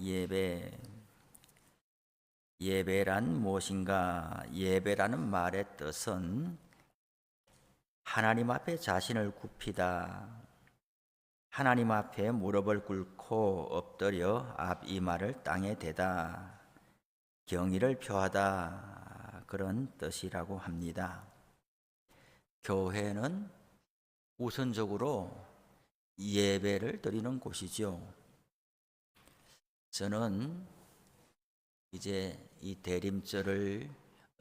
예배. 예배란 무엇인가? 예배라는 말의 뜻은 하나님 앞에 자신을 굽히다, 하나님 앞에 무릎을 꿇고 엎드려 앞이마를 땅에 대다, 경의를 표하다, 그런 뜻이라고 합니다. 교회는 우선적으로 예배를 드리는 곳이죠. 저는 이제 이 대림절을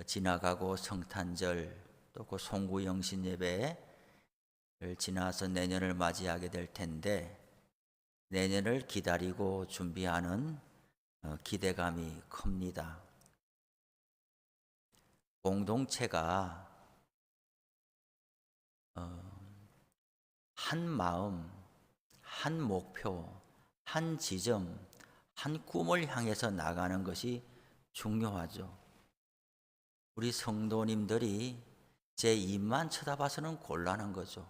지나가고 성탄절 또 그 송구영신 예배를 지나서 내년을 맞이하게 될 텐데, 내년을 기다리고 준비하는 기대감이 큽니다. 공동체가 한 마음, 한 목표, 한 지점, 한 꿈을 향해서 나가는 것이 중요하죠. 우리 성도님들이 제 입만 쳐다봐서는 곤란한 거죠.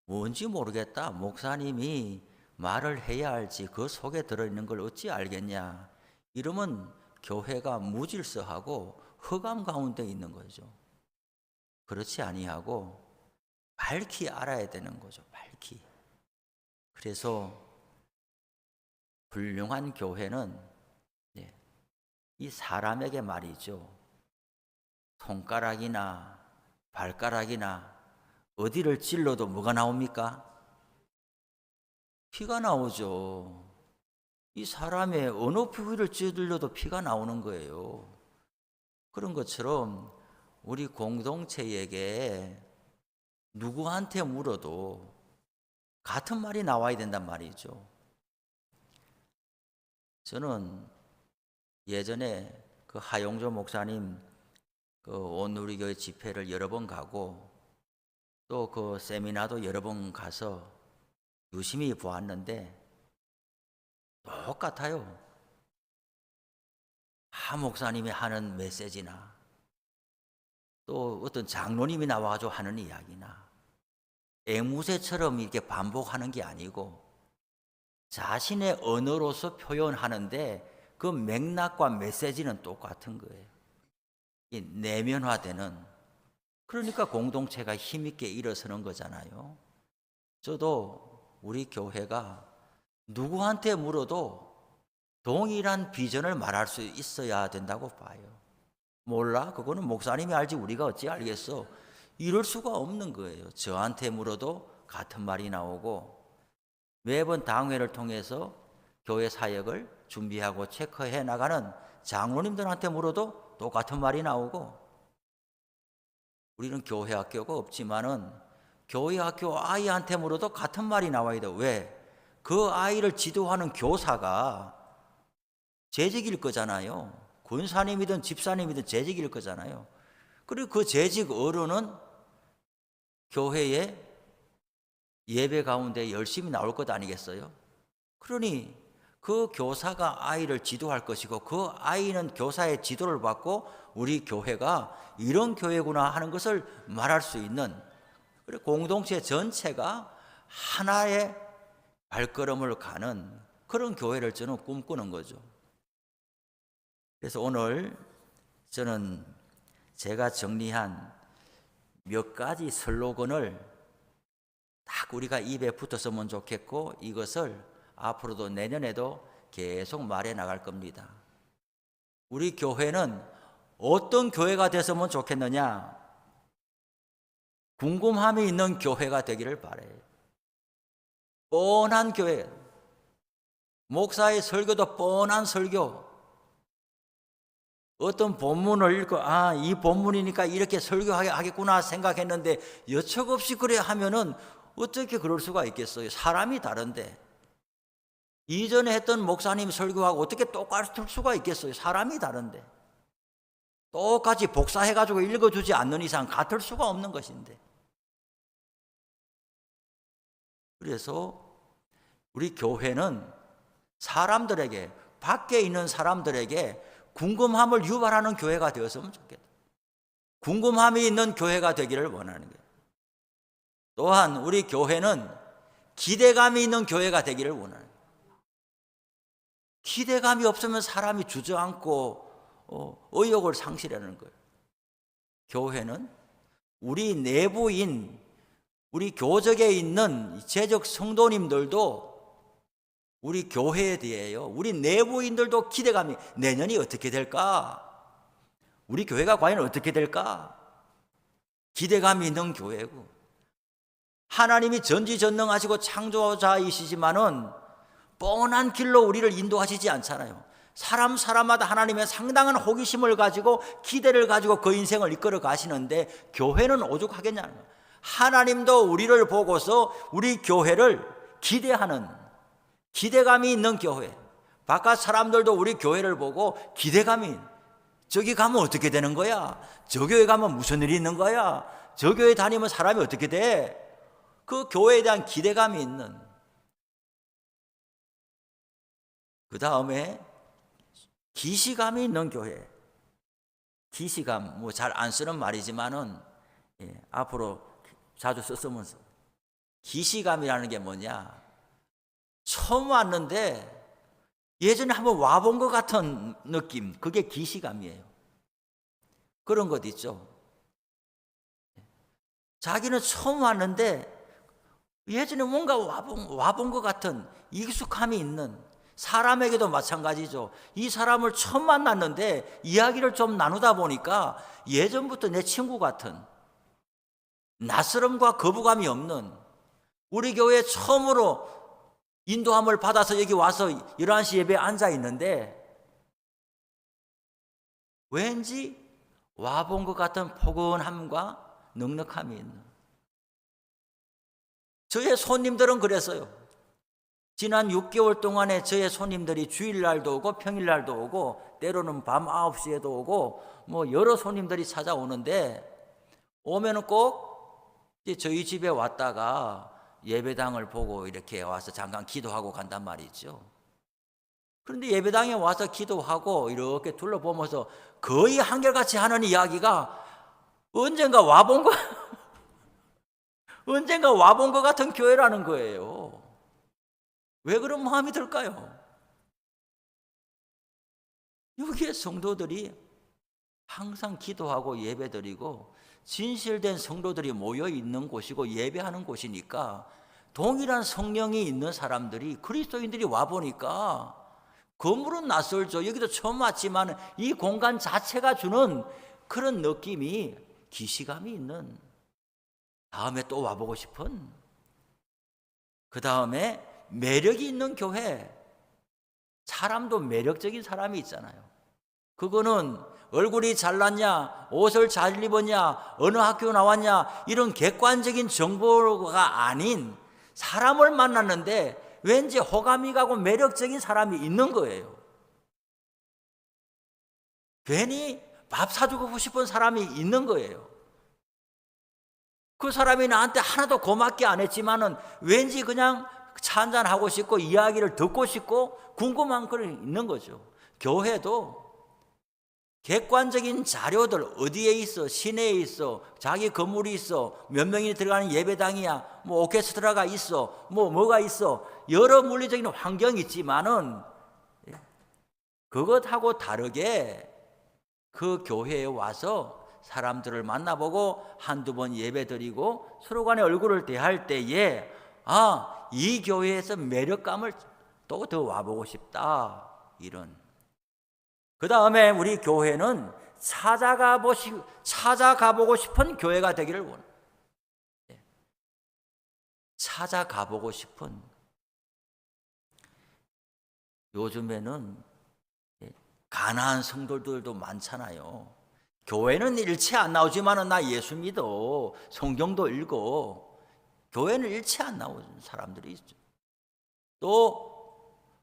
뭔지 모르겠다, 목사님이 말을 해야 할지 그 속에 들어있는 걸 어찌 알겠냐, 이러면 교회가 무질서하고 흑암 가운데 있는 거죠. 그렇지 아니하고 밝히 알아야 되는 거죠. 밝히. 그래서 훌륭한 교회는 이 사람에게 말이죠, 손가락이나 발가락이나 어디를 찔러도 뭐가 나옵니까? 피가 나오죠. 이 사람의 어느 부위를 찔러도 피가 나오는 거예요. 그런 것처럼 우리 공동체에게 누구한테 물어도 같은 말이 나와야 된단 말이죠. 저는 예전에 그 하용조 목사님 그 온누리교회 집회를 여러 번 가고 또 그 세미나도 여러 번 가서 유심히 보았는데 똑같아요. 하 목사님이 하는 메시지나 또 어떤 장로님이 나와가지고 하는 이야기나 앵무새처럼 이렇게 반복하는 게 아니고 자신의 언어로서 표현하는데 그 맥락과 메시지는 똑같은 거예요. 이 내면화되는, 그러니까 공동체가 힘있게 일어서는 거잖아요. 저도 우리 교회가 누구한테 물어도 동일한 비전을 말할 수 있어야 된다고 봐요. 몰라? 그거는 목사님이 알지 우리가 어찌 알겠어? 이럴 수가 없는 거예요. 저한테 물어도 같은 말이 나오고, 매번 당회를 통해서 교회 사역을 준비하고 체크해 나가는 장로님들한테 물어도 똑같은 말이 나오고, 우리는 교회 학교가 없지만은 교회 학교 아이한테 물어도 같은 말이 나와야 돼요. 왜? 그 아이를 지도하는 교사가 재직일 거잖아요. 권사님이든 집사님이든 재직일 거잖아요. 그리고 그 재직 어른은 교회에 예배 가운데 열심히 나올 것 아니겠어요? 그러니 그 교사가 아이를 지도할 것이고 그 아이는 교사의 지도를 받고 우리 교회가 이런 교회구나 하는 것을 말할 수 있는, 그리고 공동체 전체가 하나의 발걸음을 가는 그런 교회를 저는 꿈꾸는 거죠. 그래서 오늘 저는 제가 정리한 몇 가지 슬로건을 딱 우리가 입에 붙었으면 좋겠고, 이것을 앞으로도 내년에도 계속 말해 나갈 겁니다. 우리 교회는 어떤 교회가 됐으면 좋겠느냐? 궁금함이 있는 교회가 되기를 바라요. 뻔한 교회, 목사의 설교도 뻔한 설교, 어떤 본문을 읽고 이 본문이니까 이렇게 설교하겠구나 생각했는데 여척 없이 그래 하면은 어떻게 그럴 수가 있겠어요? 사람이 다른데 이전에 했던 목사님 설교하고 어떻게 똑같을 수가 있겠어요? 사람이 다른데 똑같이 복사해가지고 읽어주지 않는 이상 같을 수가 없는 것인데, 그래서 우리 교회는 사람들에게, 밖에 있는 사람들에게 궁금함을 유발하는 교회가 되었으면 좋겠다. 궁금함이 있는 교회가 되기를 원하는 거예요. 또한 우리 교회는 기대감이 있는 교회가 되기를 원하는 거예요. 기대감이 없으면 사람이 주저앉고 의욕을 상실하는 거예요. 교회는 우리 내부인, 우리 교적에 있는 재적 성도님들도 우리 교회에 대해요, 우리 내부인들도 기대감이, 내년이 어떻게 될까? 우리 교회가 과연 어떻게 될까? 기대감이 있는 교회고, 하나님이 전지전능하시고 창조자이시지만은 뻔한 길로 우리를 인도하시지 않잖아요. 사람마다 하나님의 상당한 호기심을 가지고 기대를 가지고 그 인생을 이끌어 가시는데, 교회는 오죽하겠냐는 거예요. 하나님도 우리를 보고서 우리 교회를 기대하는, 기대감이 있는 교회, 바깥 사람들도 우리 교회를 보고 기대감이, 저기 가면 어떻게 되는 거야? 저 교회 가면 무슨 일이 있는 거야? 저 교회 다니면 사람이 어떻게 돼? 그 교회에 대한 기대감이 있는. 그 다음에 기시감이 있는 교회. 기시감, 뭐 잘 안 쓰는 말이지만은 앞으로 자주 썼으면서, 기시감이라는 게 뭐냐? 처음 왔는데 예전에 한번 와본 것 같은 느낌, 그게 기시감이에요. 그런 것 있죠. 자기는 처음 왔는데 예전에 뭔가 와본 것 같은 익숙함이 있는, 사람에게도 마찬가지죠. 이 사람을 처음 만났는데 이야기를 좀 나누다 보니까 예전부터 내 친구 같은, 낯설음과 거부감이 없는, 우리 교회에 처음으로 인도함을 받아서 여기 와서 11시 예배에 앉아 있는데 왠지 와본 것 같은 포근함과 넉넉함이 있는. 저의 손님들은 그랬어요. 지난 6개월 동안에 저의 손님들이 주일날도 오고 평일날도 오고 때로는 밤 9시에도 오고 뭐 여러 손님들이 찾아오는데, 오면은 꼭 저희 집에 왔다가 예배당을 보고 이렇게 와서 잠깐 기도하고 간단 말이죠. 그런데 예배당에 와서 기도하고 이렇게 둘러보면서 거의 한결같이 하는 이야기가 언젠가 와본 것 언젠가 와본 것 같은 교회라는 거예요. 왜 그런 마음이 들까요? 여기에 성도들이 항상 기도하고 예배드리고 진실된 성도들이 모여 있는 곳이고 예배하는 곳이니까, 동일한 성령이 있는 사람들이, 그리스도인들이 와보니까 건물은 낯설죠. 여기도 처음 왔지만 이 공간 자체가 주는 그런 느낌이, 기시감이 있는, 다음에 또 와보고 싶은, 그 다음에 매력이 있는 교회. 사람도 매력적인 사람이 있잖아요. 그거는 얼굴이 잘났냐, 옷을 잘 입었냐, 어느 학교 나왔냐, 이런 객관적인 정보가 아닌, 사람을 만났는데 왠지 호감이 가고 매력적인 사람이 있는 거예요. 괜히 밥 사주고 싶은 사람이 있는 거예요. 그 사람이 나한테 하나도 고맙게 안 했지만은 왠지 그냥 차 한잔하고 싶고 이야기를 듣고 싶고 궁금한 거 있는 거죠. 교회도 객관적인 자료들, 어디에 있어, 시내에 있어, 자기 건물이 있어, 몇 명이 들어가는 예배당이야, 뭐 오케스트라가 있어, 뭐가 있어, 여러 물리적인 환경이 있지만은 그것하고 다르게 그 교회에 와서 사람들을 만나보고 한두 번 예배드리고 서로 간에 얼굴을 대할 때에, 이 교회에서 매력감을 또 더 와보고 싶다, 이런. 그 다음에 우리 교회는 찾아가보고 싶은 교회가 되기를 원해요. 찾아가보고 싶은. 요즘에는 가난한 성도들도 많잖아요. 교회는 일체 안 나오지만은 나 예수 믿어, 성경도 읽어. 교회는 일체 안 나오는 사람들이 있죠. 또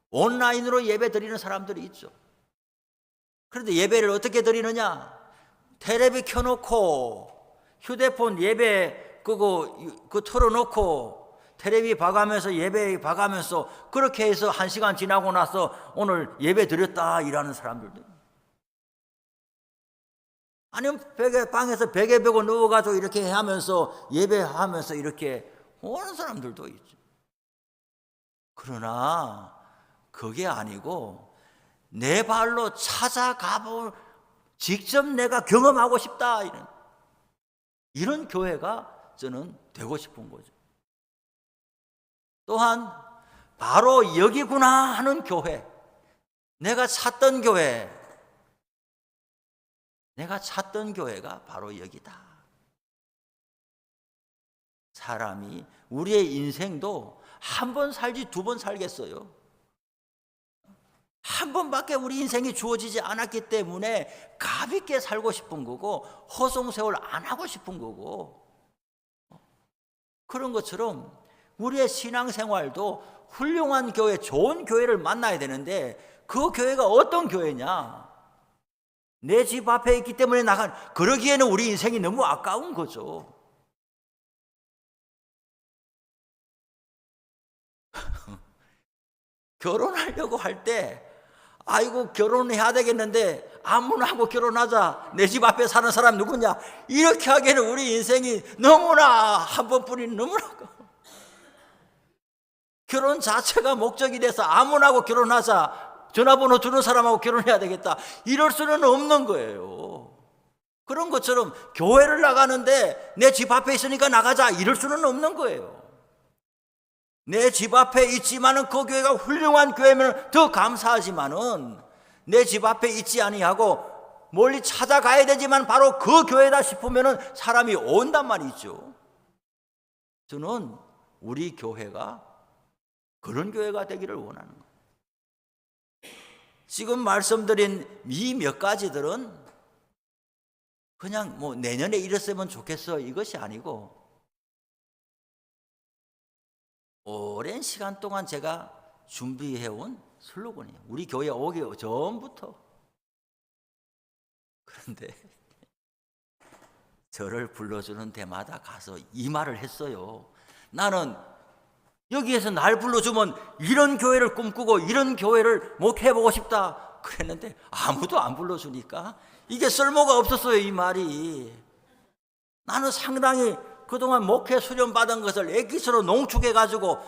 온라인으로 예배 드리는 사람들이 있죠. 그런데 예배를 어떻게 드리느냐? 텔레비 켜놓고 휴대폰 예배 그거 틀어놓고 텔레비 봐가면서 예배 봐가면서 그렇게 해서 1시간 지나고 나서 오늘 예배 드렸다 이라는 사람들도, 아니면 방에서 베개 베고 누워가지고 이렇게 하면서 예배하면서 이렇게 오는 사람들도 있죠. 그러나 그게 아니고 내 발로 직접 내가 경험하고 싶다. 이런 교회가 저는 되고 싶은 거죠. 또한 바로 여기구나 하는 교회, 내가 찾던 교회가 바로 여기다. 사람이 우리의 인생도 한 번 살지 두 번 살겠어요. 한 번밖에 우리 인생이 주어지지 않았기 때문에 가볍게 살고 싶은 거고 허송세월 안 하고 싶은 거고, 그런 것처럼 우리의 신앙생활도 훌륭한 교회, 좋은 교회를 만나야 되는데 그 교회가 어떤 교회냐? 내 집 앞에 있기 때문에 그러기에는 우리 인생이 너무 아까운 거죠. 결혼하려고 할 때 아이고 결혼해야 되겠는데 아무나 하고 결혼하자, 내 집 앞에 사는 사람 누구냐, 이렇게 하기에는 우리 인생이 너무나 한 번뿐인 너무나 결혼 자체가 목적이 돼서 아무나 하고 결혼하자, 전화번호 주는 사람하고 결혼해야 되겠다, 이럴 수는 없는 거예요. 그런 것처럼 교회를 나가는데 내 집 앞에 있으니까 나가자, 이럴 수는 없는 거예요. 내 집 앞에 있지만은 그 교회가 훌륭한 교회면 더 감사하지만은 내 집 앞에 있지 아니하고 멀리 찾아가야 되지만 바로 그 교회다 싶으면은 사람이 온단 말이죠. 저는 우리 교회가 그런 교회가 되기를 원하는 거예요. 지금 말씀드린 이 몇 가지들은 그냥 뭐 내년에 이랬으면 좋겠어 이것이 아니고, 오랜 시간 동안 제가 준비해온 슬로건이에요. 우리 교회 오기 전부터. 그런데 저를 불러주는 데마다 가서 이 말을 했어요. 나는 여기에서 날 불러주면 이런 교회를 꿈꾸고 이런 교회를 목회해보고 싶다 그랬는데 아무도 안 불러주니까 이게 쓸모가 없었어요, 이 말이. 나는 상당히 그동안 목회 수련 받은 것을 액기스로 농축해가지고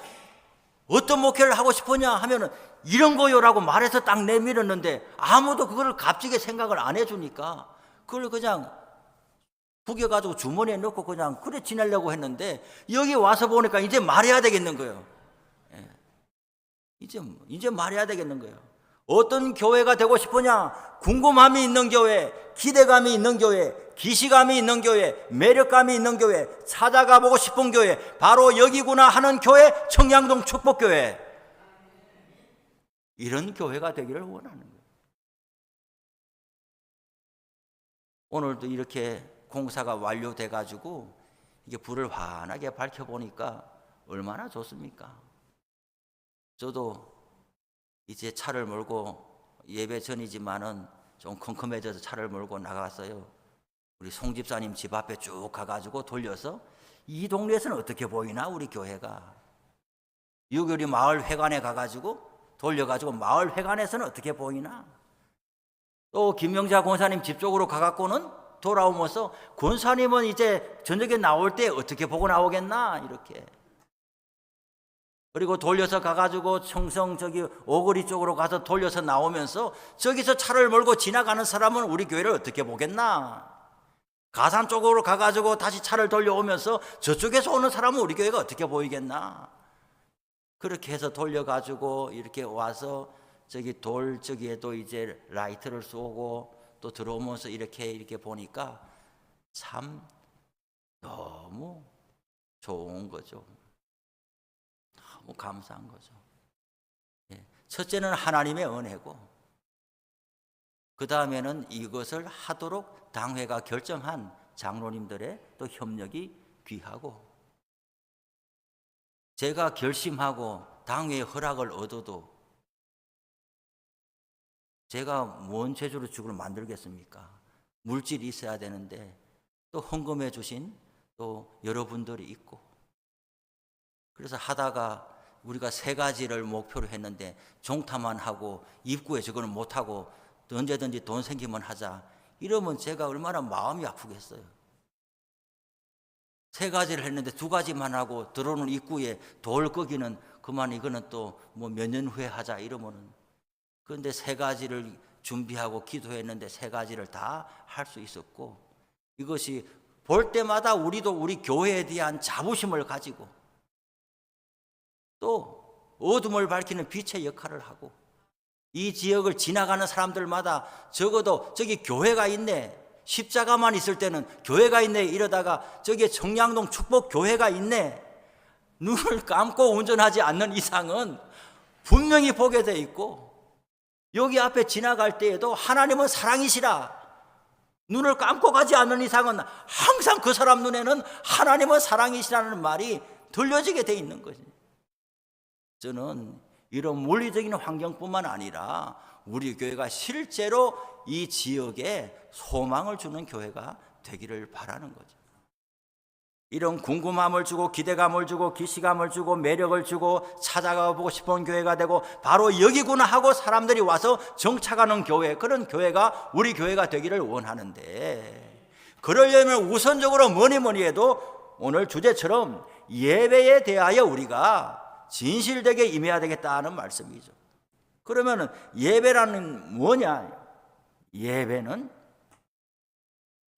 어떤 목회를 하고 싶으냐 하면은 이런 거요라고 말해서 딱 내밀었는데 아무도 그걸 값지게 생각을 안 해주니까 그걸 그냥 구겨가지고 주머니에 넣고 그냥 그래 지내려고 했는데 여기 와서 보니까 이제 말해야 되겠는 거예요. 이제 말해야 되겠는 거예요. 어떤 교회가 되고 싶으냐? 궁금함이 있는 교회, 기대감이 있는 교회, 기시감이 있는 교회, 매력감이 있는 교회, 찾아가 보고 싶은 교회, 바로 여기구나 하는 교회, 청량동 축복교회. 이런 교회가 되기를 원하는 거예요. 오늘도 이렇게 공사가 완료돼 가지고 이게 불을 환하게 밝혀보니까 얼마나 좋습니까? 저도 이제 차를 몰고, 예배 전이지만은 좀 컴컴해져서 차를 몰고 나갔어요. 우리 송 집사님 집 앞에 쭉 가가지고 돌려서 이 동네에서는 어떻게 보이나 우리 교회가, 유교리 마을 회관에 가가지고 돌려가지고 마을 회관에서는 어떻게 보이나, 또 김명자 권사님 집 쪽으로 가갖고는 돌아오면서 권사님은 이제 저녁에 나올 때 어떻게 보고 나오겠나 이렇게. 그리고 돌려서 가가지고 청성 저기 오거리 쪽으로 가서 돌려서 나오면서 저기서 차를 몰고 지나가는 사람은 우리 교회를 어떻게 보겠나, 가산 쪽으로 가가지고 다시 차를 돌려오면서 저쪽에서 오는 사람은 우리 교회가 어떻게 보이겠나. 그렇게 해서 돌려가지고 이렇게 와서 저기 돌 저기에도 이제 라이트를 쏘고 또 들어오면서 이렇게 보니까 참 너무 좋은 거죠. 너무 감사한 거죠. 첫째는 하나님의 은혜고, 그 다음에는 이것을 하도록 당회가 결정한 장로님들의 또 협력이 귀하고, 제가 결심하고 당회의 허락을 얻어도 제가 뭔 재주로 주를 만들겠습니까? 물질이 있어야 되는데 또 헌금해 주신 또 여러분들이 있고, 그래서 하다가 우리가 세 가지를 목표로 했는데 종타만 하고 입구에 저거는 못하고 언제든지 돈 생기면 하자 이러면 제가 얼마나 마음이 아프겠어요. 세 가지를 했는데 두 가지만 하고 들어오는 입구에 돌 끄기는 그만, 이거는 또 뭐 몇 년 후에 하자 이러면은 그런데 세 가지를 준비하고 기도했는데 세 가지를 다 할 수 있었고, 이것이 볼 때마다 우리도 우리 교회에 대한 자부심을 가지고 또 어둠을 밝히는 빛의 역할을 하고, 이 지역을 지나가는 사람들마다 적어도 저기 교회가 있네, 십자가만 있을 때는 교회가 있네 이러다가 저기에 청량동 축복교회가 있네, 눈을 감고 운전하지 않는 이상은 분명히 보게 돼 있고, 여기 앞에 지나갈 때에도 하나님은 사랑이시라, 눈을 감고 가지 않는 이상은 항상 그 사람 눈에는 하나님은 사랑이시라는 말이 들려지게 돼 있는 거지. 저는 이런 물리적인 환경뿐만 아니라 우리 교회가 실제로 이 지역에 소망을 주는 교회가 되기를 바라는 거죠. 이런 궁금함을 주고 기대감을 주고 기시감을 주고 매력을 주고 찾아가 보고 싶은 교회가 되고, 바로 여기구나 하고 사람들이 와서 정착하는 교회, 그런 교회가 우리 교회가 되기를 원하는데, 그러려면 우선적으로 뭐니 해도 오늘 주제처럼 예배에 대하여 우리가 진실되게 임해야 되겠다는 말씀이죠. 그러면 예배라는 뭐냐? 예배는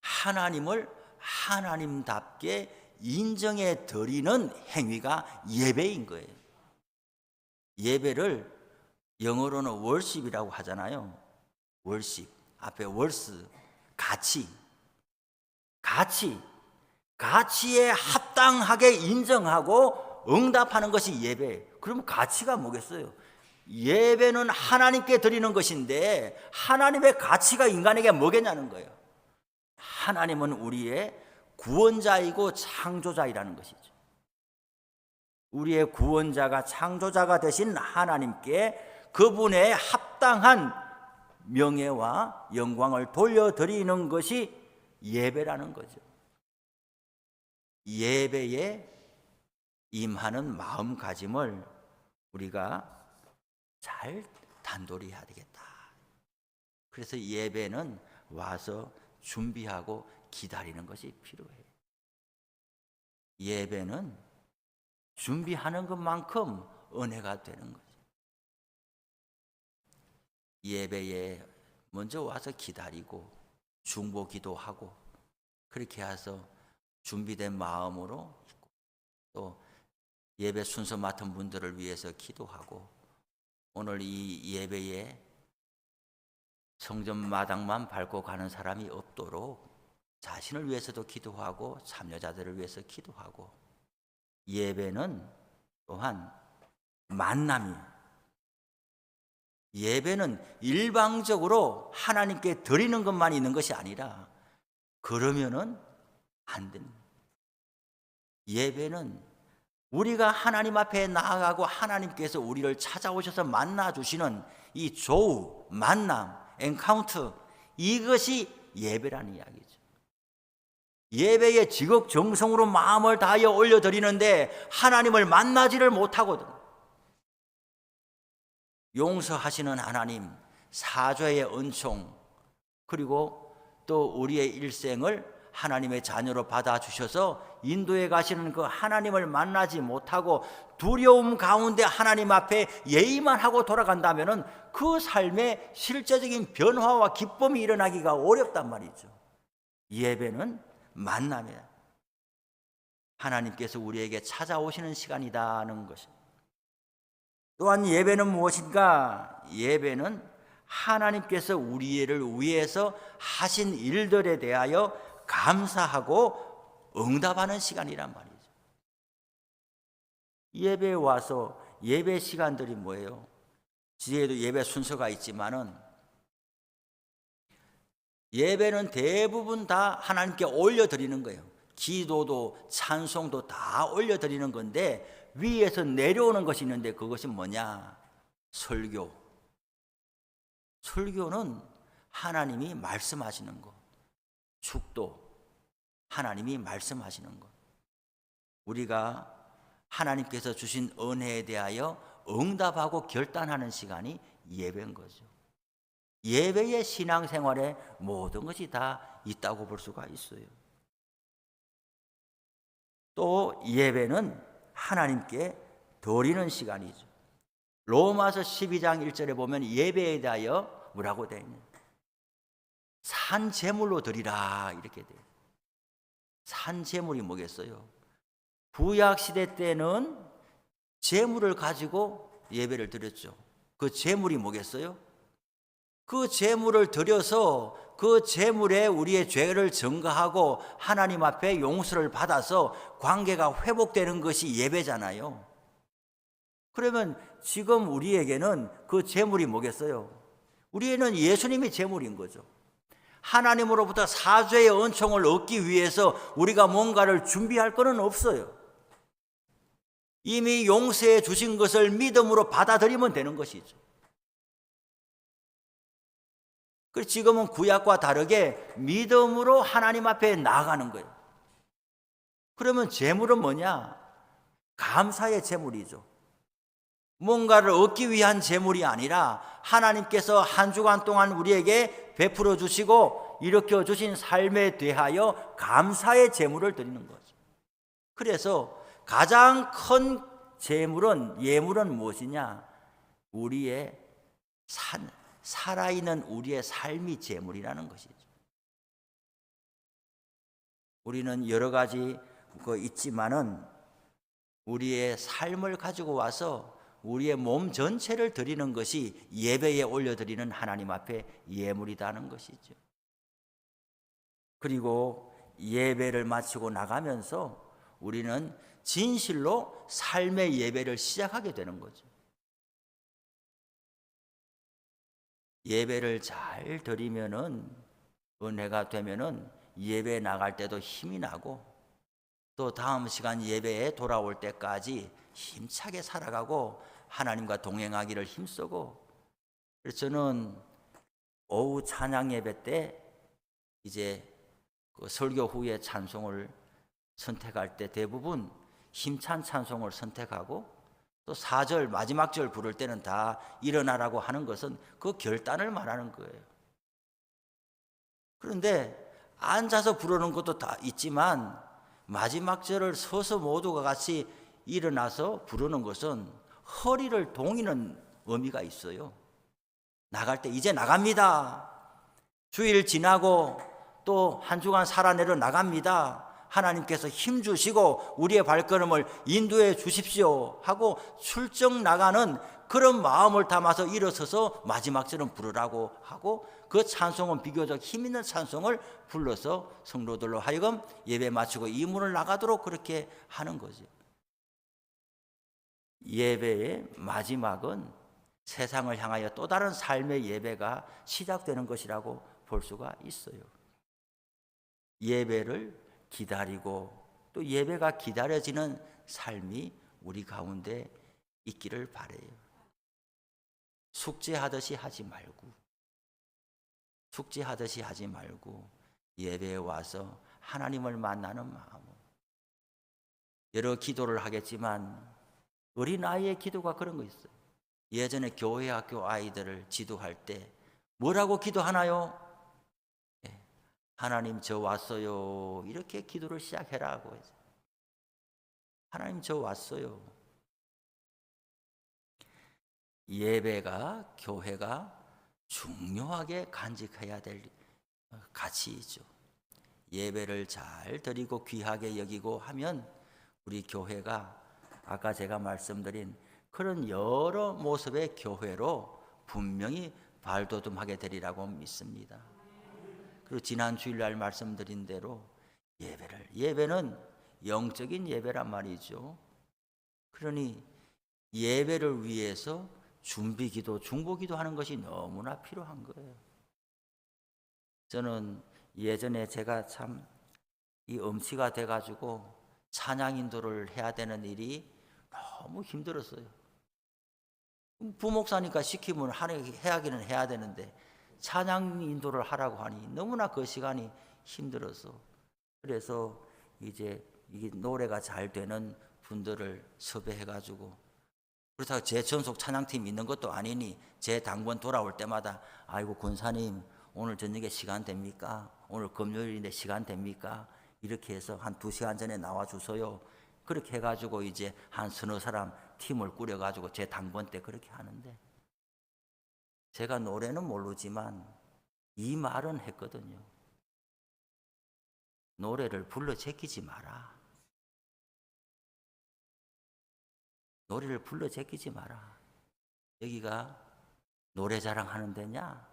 하나님을 하나님답게 인정해 드리는 행위가 예배인 거예요. 예배를 영어로는 월십이라고 하잖아요. 월십, 앞에 월스, 가치에 합당하게 인정하고 응답하는 것이 예배. 그러면 가치가 뭐겠어요? 예배는 하나님께 드리는 것인데 하나님의 가치가 인간에게 뭐겠냐는 거예요. 하나님은 우리의 구원자이고 창조자이라는 것이죠. 우리의 구원자가 창조자가 되신 하나님께 그분의 합당한 명예와 영광을 돌려드리는 것이 예배라는 거죠. 예배에 임하는 마음가짐을 우리가 잘 단돌이 해야 되겠다. 그래서 예배는 와서 준비하고 기다리는 것이 필요해요. 예배는 준비하는 것만큼 은혜가 되는 거죠. 예배에 먼저 와서 기다리고 중보 기도하고, 그렇게 해서 준비된 마음으로 또 예배 순서 맡은 분들을 위해서 기도하고, 오늘 이 예배에 성전 마당만 밟고 가는 사람이 없도록 자신을 위해서도 기도하고 참여자들을 위해서 기도하고, 예배는 또한 만남이에요. 예배는 일방적으로 하나님께 드리는 것만 있는 것이 아니라, 그러면은 안 됩니다. 예배는 우리가 하나님 앞에 나아가고 하나님께서 우리를 찾아오셔서 만나주시는 이 조우, 만남, 엔카운트, 이것이 예배라는 이야기죠. 예배에 지극정성으로 마음을 다하여 올려드리는데 하나님을 만나지를 못하거든. 용서하시는 하나님, 사죄의 은총, 그리고 또 우리의 일생을 하나님의 자녀로 받아주셔서 인도해 가시는 그 하나님을 만나지 못하고 두려움 가운데 하나님 앞에 예의만 하고 돌아간다면 그 삶에 실제적인 변화와 기쁨이 일어나기가 어렵단 말이죠. 예배는 만남이야. 하나님께서 우리에게 찾아오시는 시간이다는 것입니다. 또한 예배는 무엇인가? 예배는 하나님께서 우리를 위해서 하신 일들에 대하여 감사하고 응답하는 시간이란 말이죠. 예배에 와서 예배 시간들이 뭐예요? 지혜도 예배 순서가 있지만은 예배는 대부분 다 하나님께 올려드리는 거예요. 기도도 찬송도 다 올려드리는 건데, 위에서 내려오는 것이 있는데 그것이 뭐냐? 설교. 설교는 하나님이 말씀하시는 것. 축도, 하나님이 말씀하시는 것. 우리가 하나님께서 주신 은혜에 대하여 응답하고 결단하는 시간이 예배인 거죠. 예배의 신앙생활에 모든 것이 다 있다고 볼 수가 있어요. 또 예배는 하나님께 드리는 시간이죠. 로마서 12장 1절에 보면 예배에 대하여 뭐라고 되어 있냐? 산 제물로 드리라 이렇게 돼요. 산 제물이 뭐겠어요? 구약 시대 때는 제물을 가지고 예배를 드렸죠. 그 제물이 뭐겠어요? 그 제물을 드려서 그 제물에 우리의 죄를 증거하고 하나님 앞에 용서를 받아서 관계가 회복되는 것이 예배잖아요. 그러면 지금 우리에게는 그 제물이 뭐겠어요? 우리에는 예수님이 제물인 거죠. 하나님으로부터 사죄의 은총을 얻기 위해서 우리가 뭔가를 준비할 것은 없어요. 이미 용서해 주신 것을 믿음으로 받아들이면 되는 것이죠. 그래서 지금은 구약과 다르게 믿음으로 하나님 앞에 나아가는 거예요. 그러면 제물은 뭐냐? 감사의 제물이죠. 뭔가를 얻기 위한 제물이 아니라 하나님께서 한 주간 동안 우리에게 베풀어 주시고 일으켜 주신 삶에 대하여 감사의 제물을 드리는 거죠. 그래서 가장 큰 예물은 무엇이냐? 우리의 살아있는 우리의 삶이 제물이라는 것이죠. 우리는 여러 가지 있지만은 우리의 삶을 가지고 와서 우리의 몸 전체를 드리는 것이 예배에 올려드리는 하나님 앞에 예물이라는 것이죠. 그리고 예배를 마치고 나가면서 우리는 진실로 삶의 예배를 시작하게 되는 거죠. 예배를 잘 드리면은 은혜가 되면은 예배 나갈 때도 힘이 나고 또 다음 시간 예배에 돌아올 때까지 힘차게 살아가고 하나님과 동행하기를 힘쓰고, 그래서 저는 오후 찬양 예배 때 이제 그 설교 후에 찬송을 선택할 때 대부분 힘찬 찬송을 선택하고 또 4절 마지막 절 부를 때는 다 일어나라고 하는 것은 그 결단을 말하는 거예요. 그런데 앉아서 부르는 것도 다 있지만 마지막 절을 서서 모두가 같이 일어나서 부르는 것은 허리를 동이는 의미가 있어요. 나갈 때 이제 나갑니다. 주일 지나고 또 한 주간 살아내려 나갑니다. 하나님께서 힘 주시고 우리의 발걸음을 인도해 주십시오 하고 출정 나가는 그런 마음을 담아서 일어서서 마지막 절은 부르라고 하고, 그 찬송은 비교적 힘 있는 찬송을 불러서 성도들로 하여금 예배 마치고 이문을 나가도록 그렇게 하는 거죠. 예배의 마지막은 세상을 향하여 또 다른 삶의 예배가 시작되는 것이라고 볼 수가 있어요. 예배를 기다리고 또 예배가 기다려지는 삶이 우리 가운데 있기를 바라요. 숙제하듯이 하지 말고 예배에 와서 하나님을 만나는 마음으로. 여러 기도를 하겠지만 어린아이의 기도가 그런 거 있어요. 예전에 교회 학교 아이들을 지도할 때 뭐라고 기도하나요? 하나님 저 왔어요. 이렇게 기도를 시작해라고 해서 하나님 저 왔어요. 예배가 교회가 중요하게 간직해야 될 가치이죠. 예배를 잘 드리고 귀하게 여기고 하면 우리 교회가 아까 제가 말씀드린 그런 여러 모습의 교회로 분명히 발돋움하게 되리라고 믿습니다. 그리고 지난 주일날 말씀드린 대로 예배는 영적인 예배란 말이죠. 그러니 예배를 위해서 준비기도, 중보기도 하는 것이 너무나 필요한 거예요. 저는 예전에 제가 참 이 엄치가 돼가지고 찬양 인도를 해야 되는 일이 너무 힘들었어요. 부목사니까 시키면 해야기는 해야 되는데 찬양 인도를 하라고 하니 너무나 그 시간이 힘들어서, 그래서 이제 이 노래가 잘 되는 분들을 섭외해가지고, 그렇다고 제 전속 찬양팀이 있는 것도 아니니 제 당번 돌아올 때마다 아이고 권사님 오늘 저녁에 시간 됩니까? 오늘 금요일인데 시간 됩니까? 이렇게 해서 한 2시간 전에 나와 주소요. 그렇게 해가지고 이제 한 서너 사람 팀을 꾸려가지고 제 당번 때 그렇게 하는데, 제가 노래는 모르지만 이 말은 했거든요. 노래를 불러 제끼지 마라. 노래를 불러 제끼지 마라. 여기가 노래 자랑하는 데냐?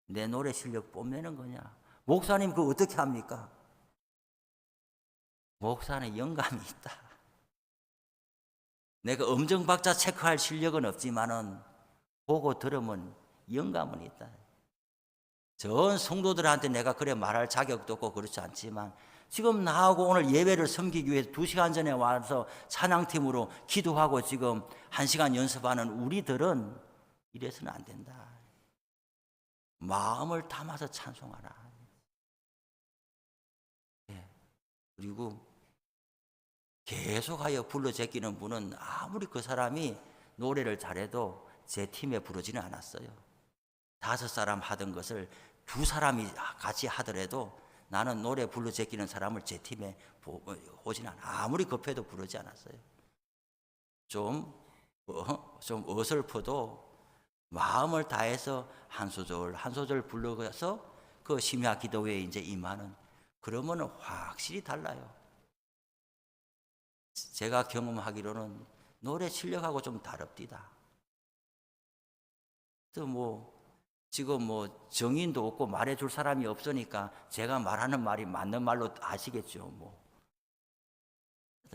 내 노래 실력 뽐내는 거냐? 목사님 그거 어떻게 합니까? 목사는 영감이 있다. 내가 음정박자 체크할 실력은 없지만은 보고 들으면 영감은 있다. 전 성도들한테 내가 그래 말할 자격도 없고 그렇지 않지만, 지금 나하고 오늘 예배를 섬기기 위해서 2시간 전에 와서 찬양팀으로 기도하고 지금 1시간 연습하는 우리들은 이래서는 안 된다. 마음을 담아서 찬송하라. 그리고 계속하여 불러 제끼는 분은 아무리 그 사람이 노래를 잘해도 제 팀에 부르지는 않았어요. 5사람 하던 것을 2사람이 같이 하더라도 나는 노래 불러 제끼는 사람을 제 팀에 오지는 않아. 아무리 급해도 부르지 않았어요. 좀 어설퍼도 마음을 다해서 한 소절 한 소절 불러서 그 심야 기도회에 이제 임하는, 그러면 확실히 달라요. 제가 경험하기로는 노래 실력하고 좀 다릅디다. 또 지금 정인도 없고 말해줄 사람이 없으니까 제가 말하는 말이 맞는 말로 아시겠죠.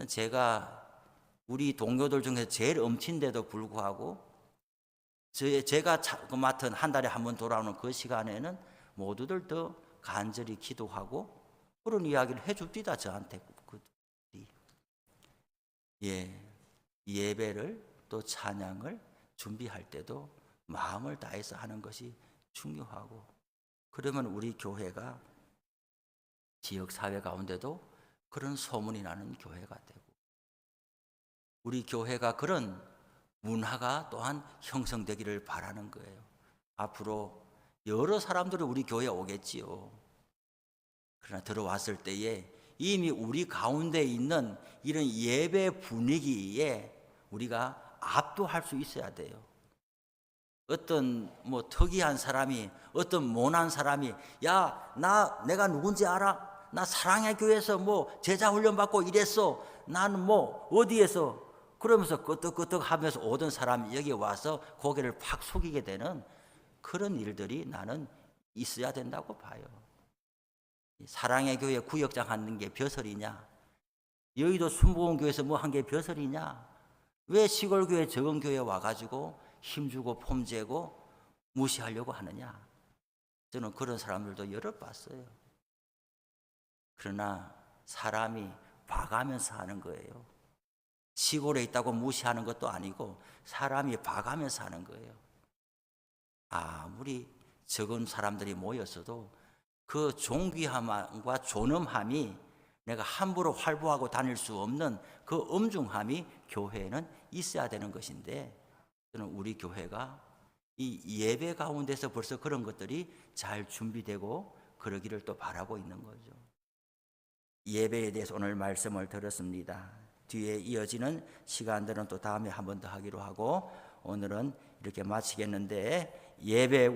제가 우리 동료들 중에서 제일 엄친데도 불구하고 제가 맡은 한 달에 한 번 돌아오는 그 시간에는 모두들 더 간절히 기도하고 그런 이야기를 해줍디다, 저한테. 예배를 또 찬양을 준비할 때도 마음을 다해서 하는 것이 중요하고, 그러면 우리 교회가 지역사회 가운데도 그런 소문이 나는 교회가 되고, 우리 교회가 그런 문화가 또한 형성되기를 바라는 거예요. 앞으로 여러 사람들이 우리 교회에 오겠지요. 그러나 들어왔을 때에 이미 우리 가운데 있는 이런 예배 분위기에 우리가 압도할 수 있어야 돼요. 어떤 특이한 사람이, 어떤 모난 사람이, 야, 내가 누군지 알아? 나 사랑의 교회에서 제자 훈련 받고 이랬어. 나는 어디에서, 그러면서 끄떡끄떡 하면서 오던 사람이 여기 와서 고개를 팍 숙이게 되는 그런 일들이 나는 있어야 된다고 봐요. 사랑의 교회 구역장 하는 게 벼슬이냐? 여의도 순복음교회에서 한 게 벼슬이냐? 왜 시골교회 적은교회 와가지고 힘주고 폼재고 무시하려고 하느냐? 저는 그런 사람들도 여러 봤어요. 그러나 사람이 봐가면서 하는 거예요. 시골에 있다고 무시하는 것도 아니고 사람이 봐가면서 하는 거예요. 아무리 적은 사람들이 모였어도 그 존귀함과 존엄함이, 내가 함부로 활보하고 다닐 수 없는 그 엄중함이 교회에는 있어야 되는 것인데, 저는 우리 교회가 이 예배 가운데서 벌써 그런 것들이 잘 준비되고 그러기를 또 바라고 있는 거죠. 예배에 대해서 오늘 말씀을 들었습니다. 뒤에 이어지는 시간들은 또 다음에 한 번 더 하기로 하고, 오늘은 이렇게 마치겠는데,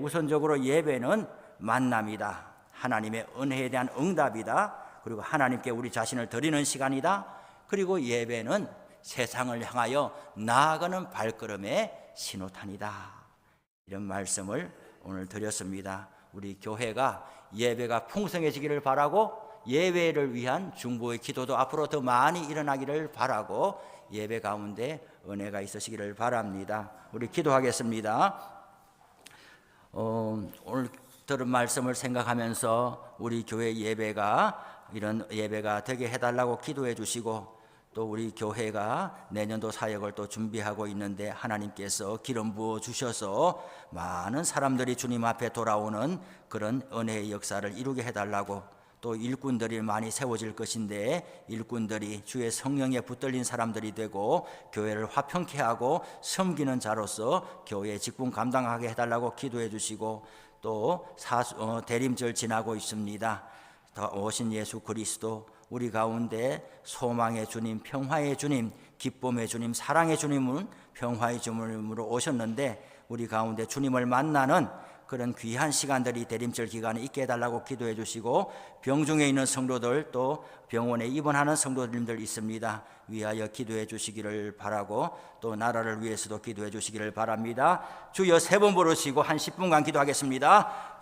우선적으로 예배는 만남이다. 하나님의 은혜에 대한 응답이다. 그리고 하나님께 우리 자신을 드리는 시간이다. 그리고 예배는 세상을 향하여 나아가는 발걸음의 신호탄이다. 이런 말씀을 오늘 드렸습니다. 우리 교회가 예배가 풍성해지기를 바라고, 예배를 위한 중보의 기도도 앞으로 더 많이 일어나기를 바라고, 예배 가운데 은혜가 있으시기를 바랍니다. 우리 기도하겠습니다. 오늘 들은 말씀을 생각하면서 우리 교회 예배가 이런 예배가 되게 해달라고 기도해 주시고, 또 우리 교회가 내년도 사역을 또 준비하고 있는데 하나님께서 기름 부어 주셔서 많은 사람들이 주님 앞에 돌아오는 그런 은혜의 역사를 이루게 해달라고, 또 일꾼들이 많이 세워질 것인데 일꾼들이 주의 성령에 붙들린 사람들이 되고 교회를 화평케 하고 섬기는 자로서 교회의 직분 감당하게 해달라고 기도해 주시고, 또 대림절 지나고 있습니다. 오신 예수 그리스도, 우리 가운데 소망의 주님, 평화의 주님, 기쁨의 주님, 사랑의 주님은 평화의 주님으로 오셨는데 우리 가운데 주님을 만나는 그런 귀한 시간들이 대림절 기간에 있게 해달라고 기도해 주시고, 병중에 있는 성도들, 또 병원에 입원하는 성도님들 있습니다. 위하여 기도해 주시기를 바라고, 또 나라를 위해서도 기도해 주시기를 바랍니다. 주여 세 번 부르시고 한 10분간 기도하겠습니다.